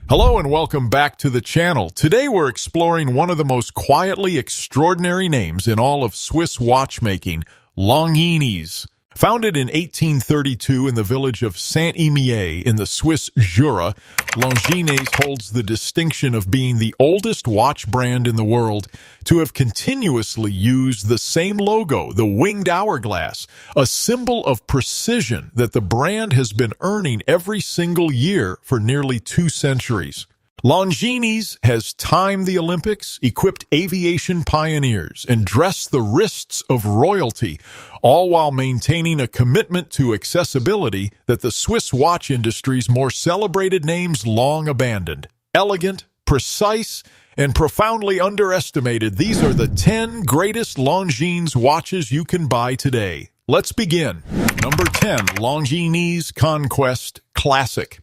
Hello and welcome back to the channel. Today we're exploring one of the most quietly extraordinary names in all of Swiss watchmaking, Longines. Founded in 1832 in the village of Saint-Imier in the Swiss Jura, Longines holds the distinction of being the oldest watch brand in the world to have continuously used the same logo, the winged hourglass, a symbol of precision that the brand has been earning every single year for nearly 2 centuries. Longines has timed the Olympics, equipped aviation pioneers, and dressed the wrists of royalty, all while maintaining a commitment to accessibility that the Swiss watch industry's more celebrated names long abandoned. Elegant, precise, and profoundly underestimated, these are the 10 greatest Longines watches you can buy today. Let's begin. Number 10, Longines Conquest Classic.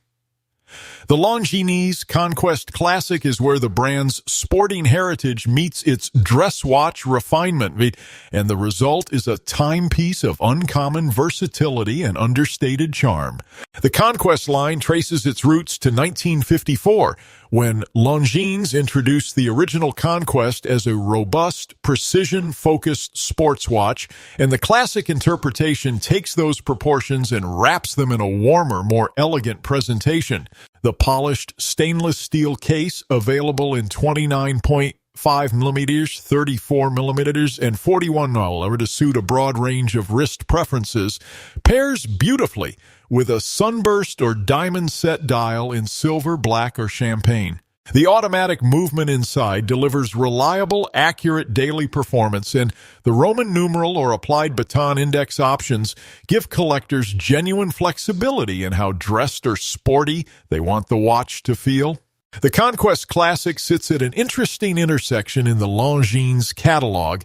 The Longines Conquest Classic is where the brand's sporting heritage meets its dress watch refinement, and the result is a timepiece of uncommon versatility and understated charm. The Conquest line traces its roots to 1954, when Longines introduced the original Conquest as a robust, precision-focused sports watch, and the classic interpretation takes those proportions and wraps them in a warmer, more elegant presentation. The polished stainless steel case, available in 29.5 millimeters, 34 millimeters, and 41 millimeters to suit a broad range of wrist preferences, pairs beautifully with a sunburst or diamond set dial in silver, black, or champagne. The automatic movement inside delivers reliable, accurate daily performance, and the Roman numeral or applied baton index options give collectors genuine flexibility in how dressed or sporty they want the watch to feel. The Conquest Classic sits at an interesting intersection in the Longines catalog,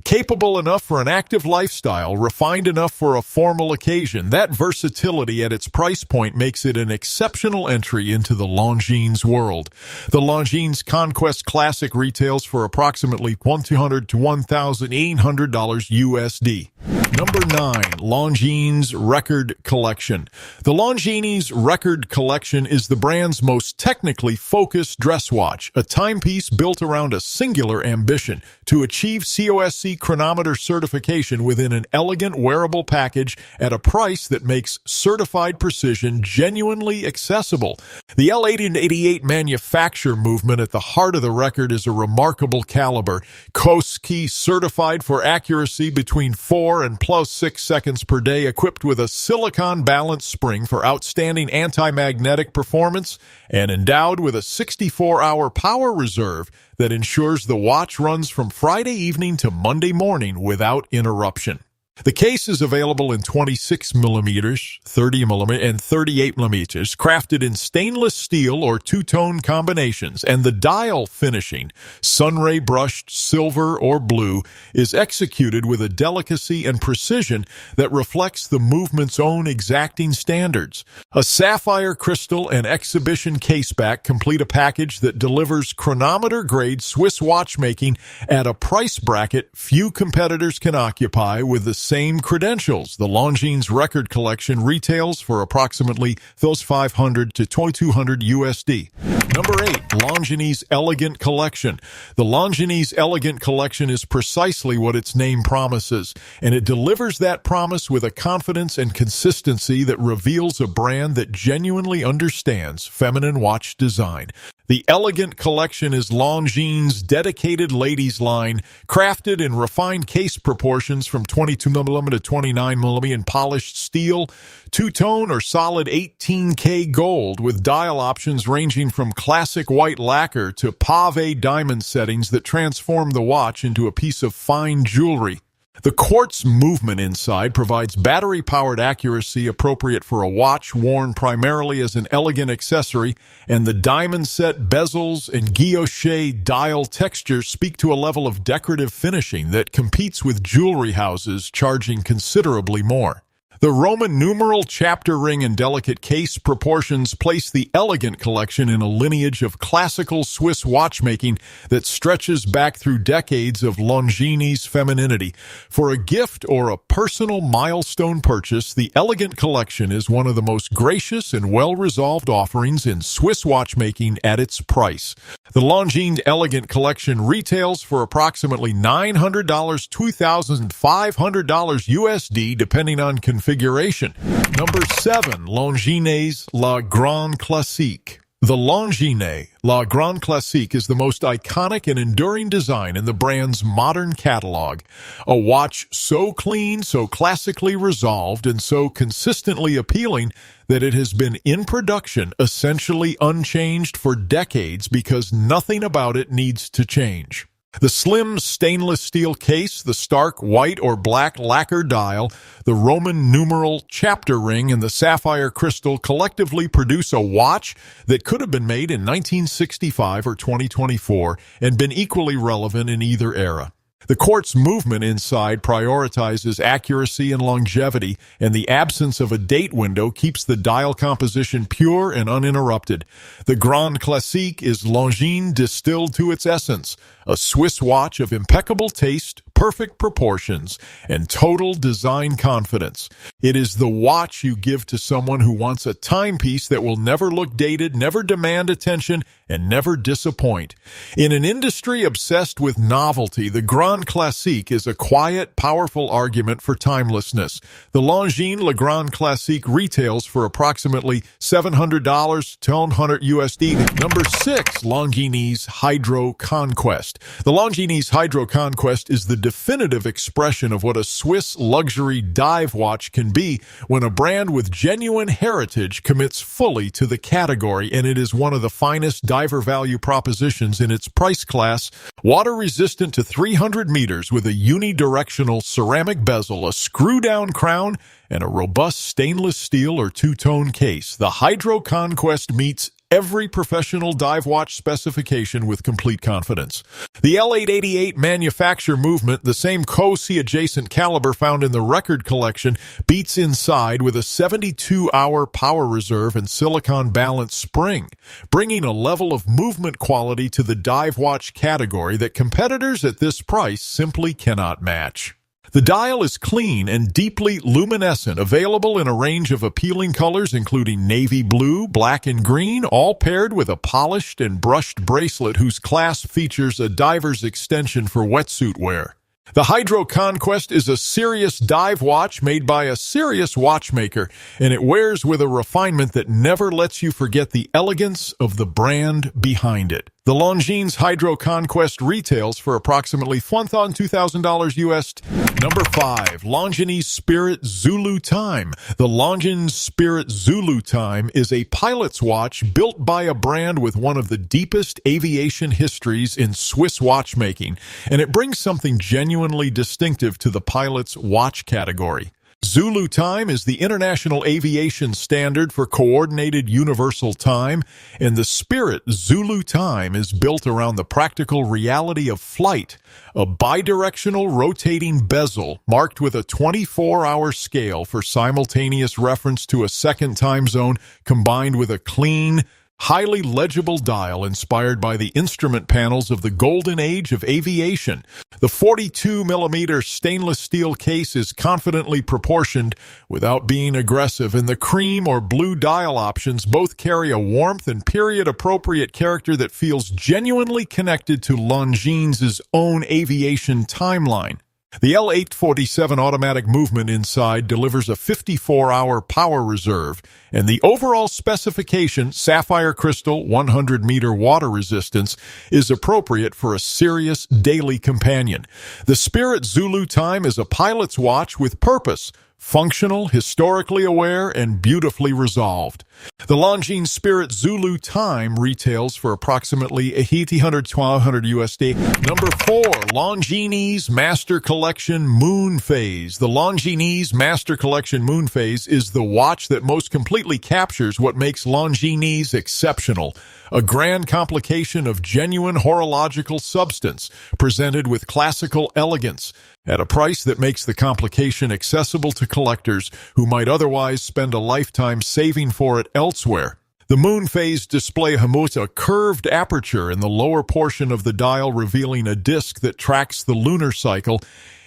capable enough for an active lifestyle, refined enough for a formal occasion. That versatility at its price point makes it an exceptional entry into the Longines world. The Longines Conquest Classic retails for approximately $1,200 to $1,800 USD. Number 9, Longines Record Collection. The Longines Record Collection is the brand's most technically focused dress watch, a timepiece built around a singular ambition to achieve COSC chronometer certification within an elegant wearable package at a price that makes certified precision genuinely accessible. The L1888 manufacture movement at the heart of the record is a remarkable caliber. COSC certified for accuracy between 4 and plus 6 seconds per day, equipped with a silicon balance spring for outstanding anti-magnetic performance, and endowed with a 64-hour power reserve that ensures the watch runs from Friday evening to Monday morning without interruption. The case is available in 26 millimeters, 30 millimeters, and 38 millimeters, crafted in stainless steel or two-tone combinations, and the dial finishing, sunray brushed silver or blue, is executed with a delicacy and precision that reflects the movement's own exacting standards. A sapphire crystal and exhibition caseback complete a package that delivers chronometer-grade Swiss watchmaking at a price bracket few competitors can occupy with the same credentials. The Longines Record Collection retails for approximately $500 to $2,200 USD. Number 8, Longines Elegant Collection. The Longines Elegant Collection is precisely what its name promises, and it delivers that promise with a confidence and consistency that reveals a brand that genuinely understands feminine watch design. The Elegant Collection is Longines' dedicated ladies line, crafted in refined case proportions from 22mm to 29mm in polished steel, two-tone or solid 18K gold, with dial options ranging from classic white lacquer to pave diamond settings that transform the watch into a piece of fine jewelry. The quartz movement inside provides battery-powered accuracy appropriate for a watch worn primarily as an elegant accessory, and the diamond-set bezels and guilloche dial textures speak to a level of decorative finishing that competes with jewelry houses charging considerably more. The Roman numeral chapter ring and delicate case proportions place the Elegant collection in a lineage of classical Swiss watchmaking that stretches back through decades of Longines femininity. For a gift or a personal milestone purchase, the Elegant collection is one of the most gracious and well-resolved offerings in Swiss watchmaking at its price. The Longines Elegant collection retails for approximately $900, $2,500 USD, depending on configuration. Number 7. Longines La Grande Classique. The Longines La Grande Classique is the most iconic and enduring design in the brand's modern catalog. A watch so clean, so classically resolved, and so consistently appealing that it has been in production essentially unchanged for decades because nothing about it needs to change. The slim stainless steel case, the stark white or black lacquer dial, the Roman numeral chapter ring, and the sapphire crystal collectively produce a watch that could have been made in 1965 or 2024 and been equally relevant in either era. The quartz movement inside prioritizes accuracy and longevity, and the absence of a date window keeps the dial composition pure and uninterrupted. The Grande Classique is Longines distilled to its essence, a Swiss watch of impeccable taste, perfect proportions, and total design confidence. It is the watch you give to someone who wants a timepiece that will never look dated, never demand attention, and never disappoint. In an industry obsessed with novelty, the Grande Classique is a quiet, powerful argument for timelessness. The Longines La Grande Classique retails for approximately $700 to $100 USD. Number 6. Longines HydroConquest. The Longines HydroConquest is the definitive expression of what a Swiss luxury dive watch can be when a brand with genuine heritage commits fully to the category, and it is one of the finest diver value propositions in its price class. Water resistant to 300 meters with a unidirectional ceramic bezel, a screw-down crown, and a robust stainless steel or two-tone case, the HydroConquest meets every professional dive watch specification with complete confidence. The L888 manufacture movement, the same COSC adjacent caliber found in the record collection, beats inside with a 72-hour power reserve and silicon balanced spring, bringing a level of movement quality to the dive watch category that competitors at this price simply cannot match. The dial is clean and deeply luminescent, available in a range of appealing colors including navy blue, black, and green, all paired with a polished and brushed bracelet whose clasp features a diver's extension for wetsuit wear. The HydroConquest is a serious dive watch made by a serious watchmaker, and it wears with a refinement that never lets you forget the elegance of the brand behind it. The Longines HydroConquest retails for approximately $1,000 US. Number 5. Longines Spirit Zulu Time. The Longines Spirit Zulu Time is a pilot's watch built by a brand with one of the deepest aviation histories in Swiss watchmaking, and it brings something genuinely distinctive to the pilot's watch category. Zulu Time is the international aviation standard for coordinated universal time, and the Spirit Zulu Time is built around the practical reality of flight, a bidirectional rotating bezel marked with a 24-hour scale for simultaneous reference to a second time zone, combined with a clean, highly legible dial inspired by the instrument panels of the golden age of aviation. The 42mm stainless steel case is confidently proportioned without being aggressive, and the cream or blue dial options both carry a warmth and period-appropriate character that feels genuinely connected to Longines' own aviation timeline. The L847 automatic movement inside delivers a 54-hour power reserve, and the overall specification, sapphire crystal, 100-meter water resistance, is appropriate for a serious daily companion. The Spirit Zulu Time is a pilot's watch with purpose, functional, historically aware, and beautifully resolved. The Longines Spirit Zulu Time retails for approximately $1,800 to $1,200 USD. Number 4. Longines Master Collection Moon Phase. The Longines Master Collection Moon Phase is the watch that most completely captures what makes Longines exceptional. A grand complication of genuine horological substance, presented with classical elegance. at a price that makes the complication accessible to collectors who might otherwise spend a lifetime saving for it elsewhere. The moon phase display has a curved aperture in the lower portion of the dial, revealing a disc that tracks the lunar cycle,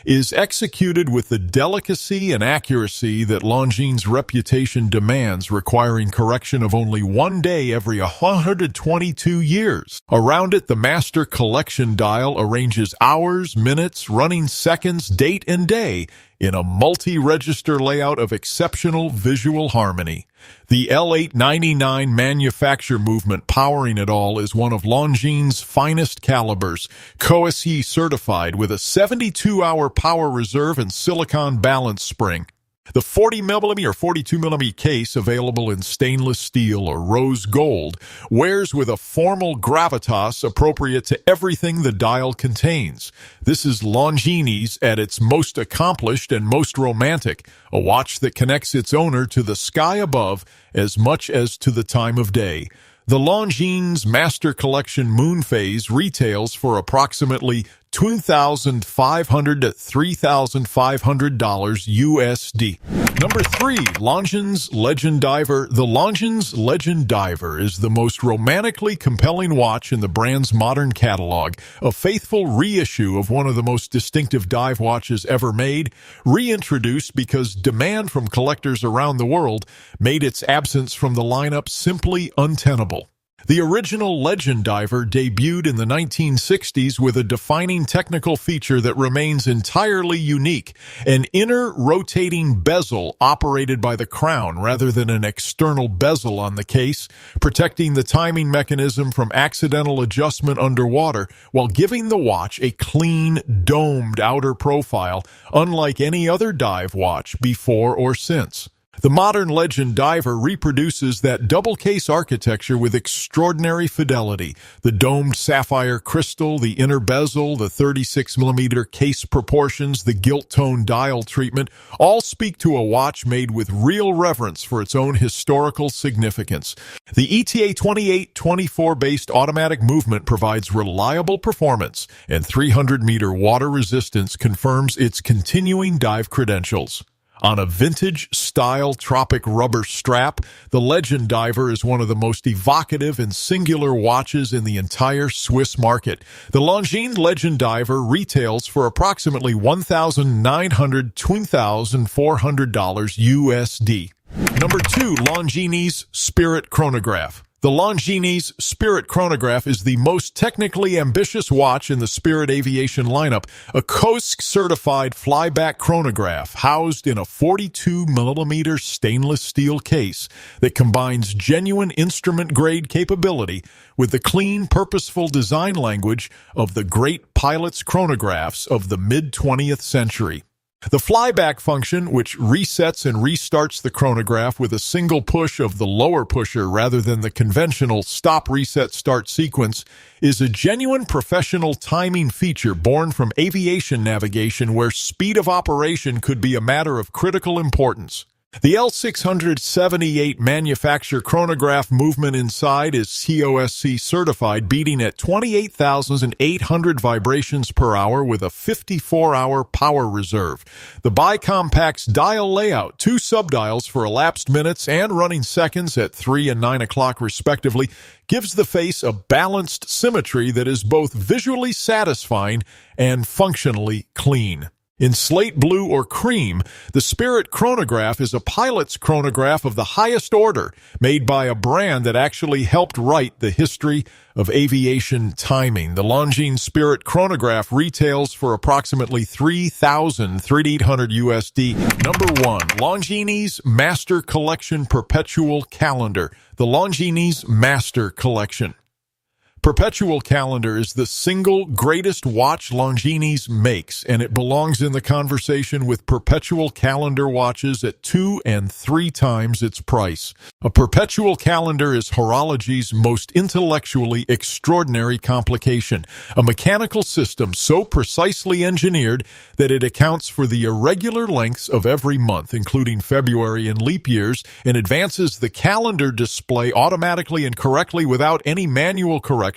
is executed with the delicacy and accuracy that Longines' reputation demands, requiring correction of only 1 day every 122 years. Around it, the Master Collection dial arranges hours, minutes, running seconds, date, and day in a multi-register layout of exceptional visual harmony. The L899 manufacture movement powering it all is one of Longines' finest calibers, COSC certified with a 72-hour power reserve and silicon balance spring. The 40mm or 42mm case, available in stainless steel or rose gold, wears with a formal gravitas appropriate to everything the dial contains. This is Longines at its most accomplished and most romantic, a watch that connects its owner to the sky above as much as to the time of day. The Longines Master Collection Moon Phase retails for approximately $2,500 to $3,500 USD. Number 3, Longines Legend Diver. The Longines Legend Diver is the most romantically compelling watch in the brand's modern catalog, a faithful reissue of one of the most distinctive dive watches ever made, reintroduced because demand from collectors around the world made its absence from the lineup simply untenable. The original Legend Diver debuted in the 1960s with a defining technical feature that remains entirely unique: an inner rotating bezel operated by the crown rather than an external bezel on the case, protecting the timing mechanism from accidental adjustment underwater while giving the watch a clean, domed outer profile, unlike any other dive watch before or since. The modern Legend Diver reproduces that double case architecture with extraordinary fidelity. The domed sapphire crystal, the inner bezel, the 36mm case proportions, the gilt-tone dial treatment all speak to a watch made with real reverence for its own historical significance. The ETA 2824-based automatic movement provides reliable performance, and 300-meter water resistance confirms its continuing dive credentials. On a vintage-style tropic rubber strap, the Legend Diver is one of the most evocative and singular watches in the entire Swiss market. The Longines Legend Diver retails for approximately $1,900 to $2,400 USD. Number 2, Longines Spirit Chronograph. The Longines Spirit Chronograph is the most technically ambitious watch in the Spirit aviation lineup, a COSC-certified flyback chronograph housed in a 42mm stainless steel case that combines genuine instrument-grade capability with the clean, purposeful design language of the great pilot's chronographs of the mid-20th century. The flyback function, which resets and restarts the chronograph with a single push of the lower pusher rather than the conventional stop, reset, start sequence, is a genuine professional timing feature born from aviation navigation where speed of operation could be a matter of critical importance. The L678 manufacture chronograph movement inside is COSC certified, beating at 28,800 vibrations per hour with a 54-hour power reserve. The bicompact's dial layout, 2 subdials for elapsed minutes and running seconds at 3 and 9 o'clock respectively, gives the face a balanced symmetry that is both visually satisfying and functionally clean. In slate blue or cream, the Spirit Chronograph is a pilot's chronograph of the highest order, made by a brand that actually helped write the history of aviation timing. The Longines Spirit Chronograph retails for approximately $3,800 USD. Number 1, Longines Master Collection Perpetual Calendar. The Longines Master Collection Perpetual Calendar is the single greatest watch Longines makes, and it belongs in the conversation with Perpetual Calendar watches at 2 and 3 times its price. A Perpetual Calendar is horology's most intellectually extraordinary complication, a mechanical system so precisely engineered that it accounts for the irregular lengths of every month, including February and leap years, and advances the calendar display automatically and correctly without any manual correction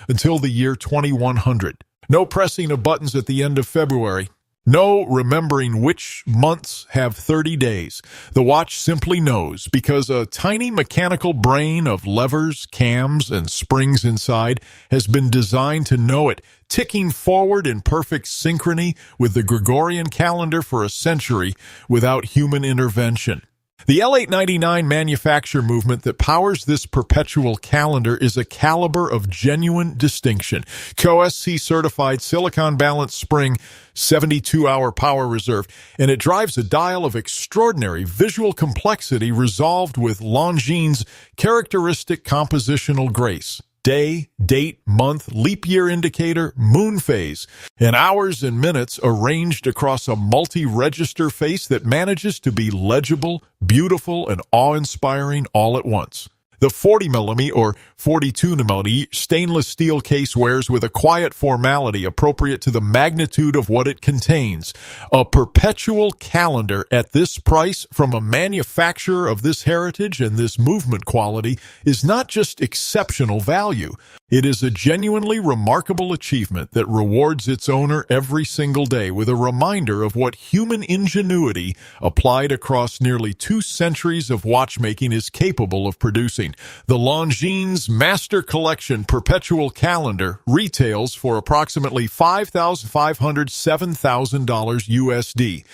until the year 2100. No pressing of buttons at the end of February. No remembering which months have 30 days. The watch simply knows because a tiny mechanical brain of levers, cams, and springs inside has been designed to know it, ticking forward in perfect synchrony with the Gregorian calendar for a century without human intervention. The L899 manufacture movement that powers this perpetual calendar is a caliber of genuine distinction. COSC certified silicon balanced spring, 72-hour power reserve, and it drives a dial of extraordinary visual complexity resolved with Longines' characteristic compositional grace. Day, date, month, leap year indicator, moon phase, and hours and minutes arranged across a multi-register face that manages to be legible, beautiful, and awe-inspiring all at once. The 40mm or 42mm stainless steel case wears with a quiet formality appropriate to the magnitude of what it contains. A perpetual calendar at this price from a manufacturer of this heritage and this movement quality is not just exceptional value. It is a genuinely remarkable achievement that rewards its owner every single day with a reminder of what human ingenuity applied across nearly 2 centuries of watchmaking is capable of producing. The Longines Master Collection Perpetual Calendar retails for approximately $5,500 to $7,000 USD.